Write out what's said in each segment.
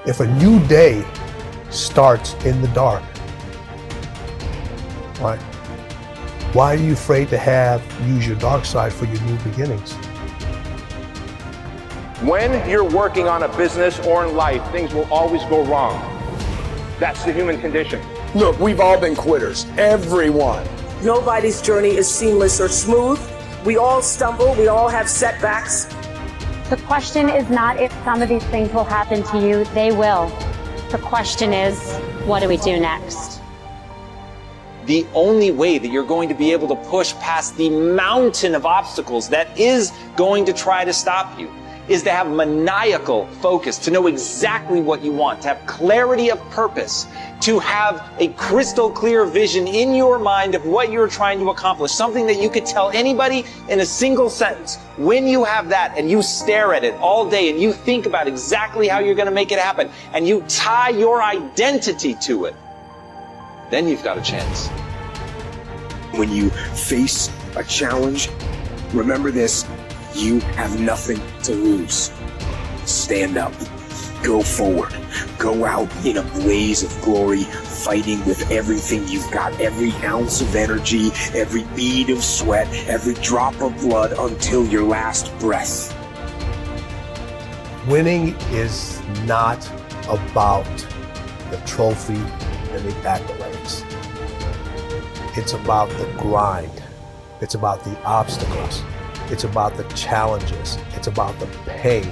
If a new day starts in the dark, right? Why are you afraid to use your dark side for your new beginnings? When you're working on a business or in life, things will always go wrong. That's the human condition. Look, we've all been quitters. Everyone. Nobody's journey is seamless or smooth. We all stumble. We all have setbacks. The question is not if some of these things will happen to you. They will. The question is, what do we do next? The only way that you're going to be able to push past the mountain of obstacles that is going to try to stop you is to have maniacal focus, to know exactly what you want, to have clarity of purpose, to have a crystal clear vision in your mind of what you're trying to accomplish, something that you could tell anybody in a single sentence. When you have that and you stare at it all day and you think about exactly how you're going to make it happen and you tie your identity to it, then you've got a chance. When you face a challenge, remember this: you have nothing to lose. Stand up, go forward, go out in a blaze of glory, fighting with everything you've got, every ounce of energy, every bead of sweat, every drop of blood until your last breath. Winning is not about the trophy and the accolades. It's about the grind. It's about the obstacles. It's about the challenges. It's about the pain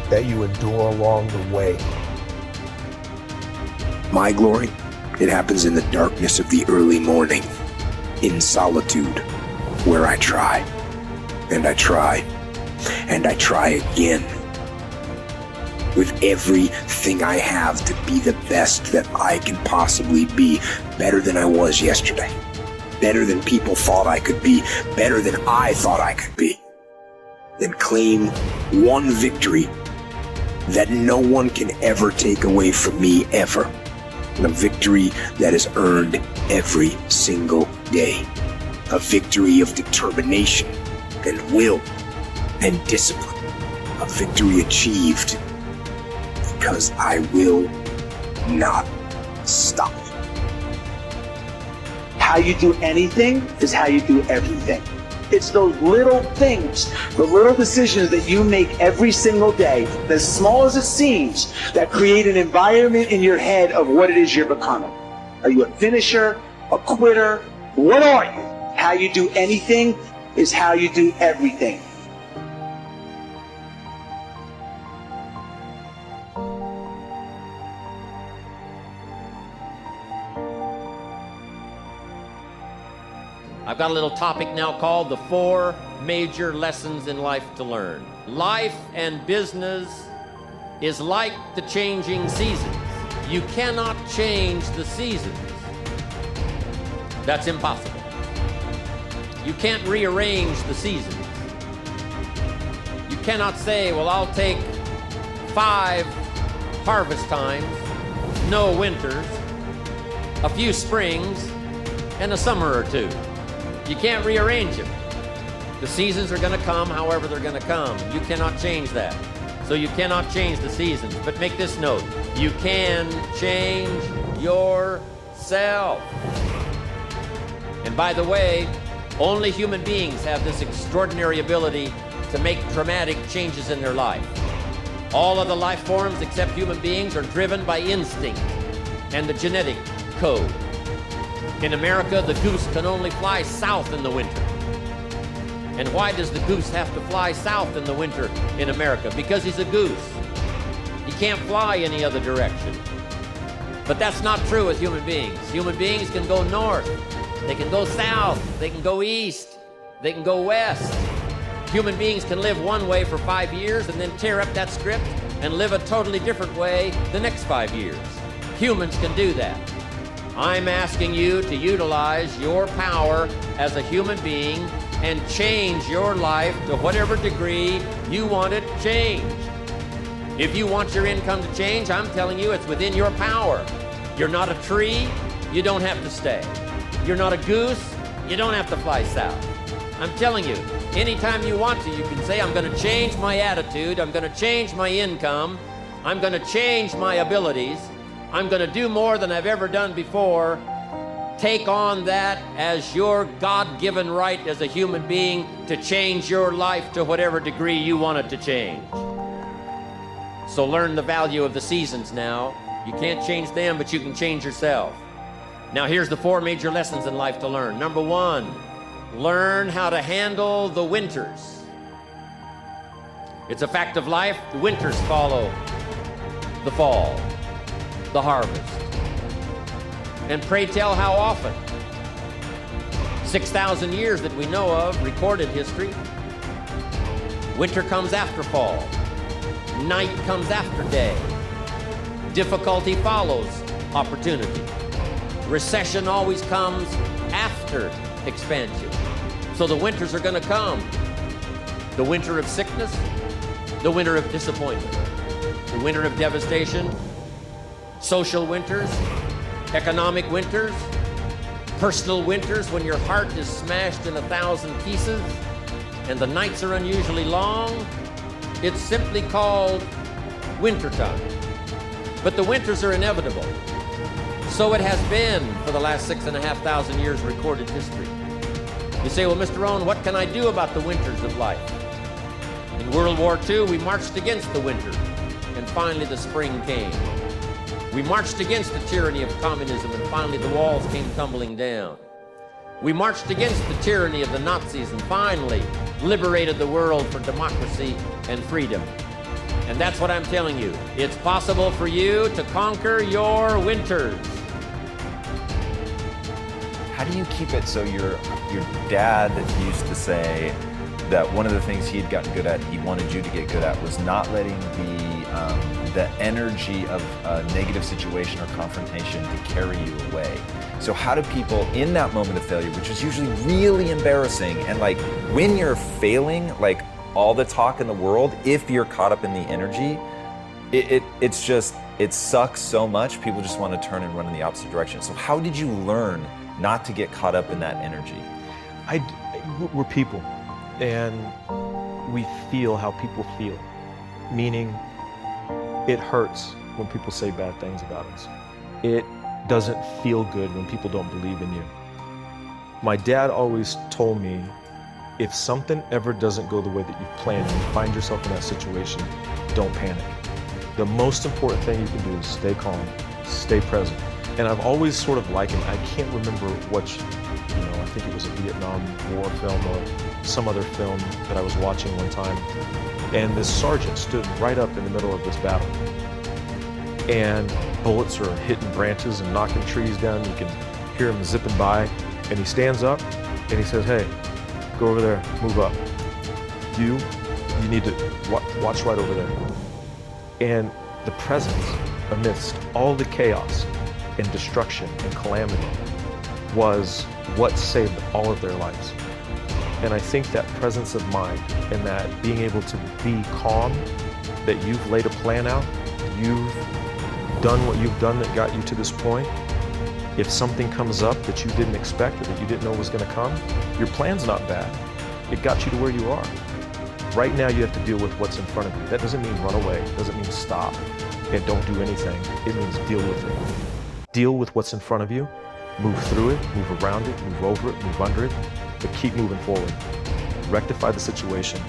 that you endure along the way. My glory, it happens in the darkness of the early morning, in solitude, where I try, and I try, and I try again, with everything I have to be the best that I can possibly be, better than I was yesterday. Better than people thought I could be, better than I thought I could be. Then claim one victory that no one can ever take away from me ever. A victory that is earned every single day. A victory of determination and will and discipline. A victory achieved because I will not stop. How you do anything is how you do everything. It's those little things, the little decisions that you make every single day, as small as it seems, that create an environment in your head of what it is you're becoming. Are you a finisher, a quitter? What are you? How you do anything is how you do everything. I've got a little topic now called the 4 major lessons in life to learn. Life and business is like the changing seasons. You cannot change the seasons. That's impossible. You can't rearrange the seasons. You cannot say, well, I'll take 5 harvest times, no winters, a few springs, and a summer or 2. You can't rearrange them. The seasons are going to come however they're going to come. You cannot change that. So you cannot change the seasons. But make this note, you can change yourself. And by the way, only human beings have this extraordinary ability to make dramatic changes in their life. All of the life forms except human beings are driven by instinct and the genetic code. In America, the goose can only fly south in the winter. And why does the goose have to fly south in the winter in America? Because he's a goose. He can't fly any other direction. But that's not true with human beings. Human beings can go north, they can go south, they can go east, they can go west. Human beings can live one way for 5 years and then tear up that script and live a totally different way the next 5 years. Humans can do that. I'm asking you to utilize your power as a human being and change your life to whatever degree you want it changed. If you want your income to change, I'm telling you it's within your power. You're not a tree, you don't have to stay. You're not a goose, you don't have to fly south. I'm telling you, anytime you want to, you can say, I'm going to change my attitude, I'm going to change my income, I'm going to change my abilities, I'm going to do more than I've ever done before. Take on that as your God-given right as a human being to change your life to whatever degree you want it to change. So learn the value of the seasons now. You can't change them, but you can change yourself. Now here's the 4 major lessons in life to learn. Number 1, learn how to handle the winters. It's a fact of life. The winters follow the fall, the harvest. And pray tell how often? 6,000 years that we know of, recorded history. Winter comes after fall. Night comes after day. Difficulty follows opportunity. Recession always comes after expansion. So the winters are going to come. The winter of sickness, the winter of disappointment, the winter of devastation, social winters, economic winters, personal winters when your heart is smashed in 1,000 pieces and the nights are unusually long. It's simply called wintertime. But the winters are inevitable. So it has been for the last 6,500 years recorded history. You say, well, Mr. Rohn, what can I do about the winters of life? In World War II, we marched against the winter, and finally the spring came. We marched against the tyranny of communism, and finally the walls came tumbling down. We marched against the tyranny of the Nazis, and finally liberated the world for democracy and freedom. And that's what I'm telling you. It's possible for you to conquer your winters. How do you keep it so your dad used to say that one of the things he'd gotten good at, he wanted you to get good at, was not letting the energy of a negative situation or confrontation to carry you away. So how do people in that moment of failure, which is usually really embarrassing, and like when you're failing, like all the talk in the world, if you're caught up in the energy, it sucks so much, people just want to turn and run in the opposite direction. So how did you learn not to get caught up in that energy? We're people, and we feel how people feel, meaning it hurts when people say bad things about us. It doesn't feel good when people don't believe in you. My dad always told me, if something ever doesn't go the way that you planned and you find yourself in that situation, don't panic. The most important thing you can do is stay calm, stay present. And I've always sort of likened, I can't remember which, I think it was a Vietnam War film or some other film that I was watching one time. And this sergeant stood right up in the middle of this battle. And bullets are hitting branches and knocking trees down. You can hear him zipping by. And he stands up and he says, hey, go over there, move up. You need to watch right over there. And the presence amidst all the chaos and destruction and calamity was what saved all of their lives. And I think that presence of mind and that being able to be calm, that you've laid a plan out, you've done what you've done that got you to this point. If something comes up that you didn't expect or that you didn't know was going to come, your plan's not bad. It got you to where you are. Right now you have to deal with what's in front of you. That doesn't mean run away, it doesn't mean stop and don't do anything. It means deal with it. Deal with what's in front of you, move through it, move around it, move over it, move under it, but keep moving forward. Rectify the situation,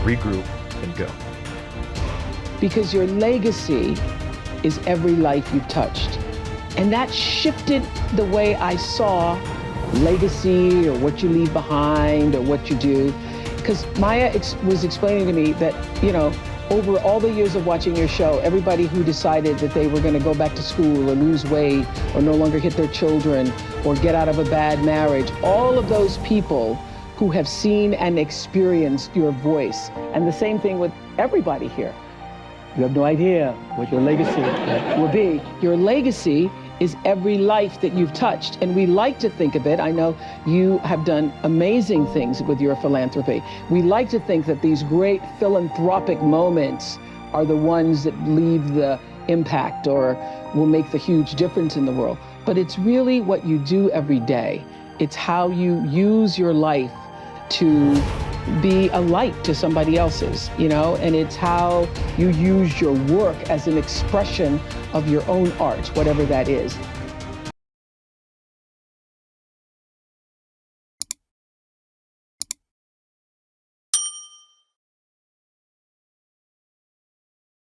regroup, and go. Because your legacy is every life you've touched. And that shifted the way I saw legacy or what you leave behind or what you do. Because Maya was explaining to me that, over all the years of watching your show, everybody who decided that they were going to go back to school or lose weight or no longer hit their children or get out of a bad marriage, all of those people who have seen and experienced your voice. And the same thing with everybody here. You have no idea what your legacy will be. Your legacy is every life that you've touched. And we like to think of it, I know you have done amazing things with your philanthropy. We like to think that these great philanthropic moments are the ones that leave the impact or will make the huge difference in the world. But it's really what you do every day. It's how you use your life to be a light to somebody else's, you know, and it's how you use your work as an expression of your own art, whatever that is.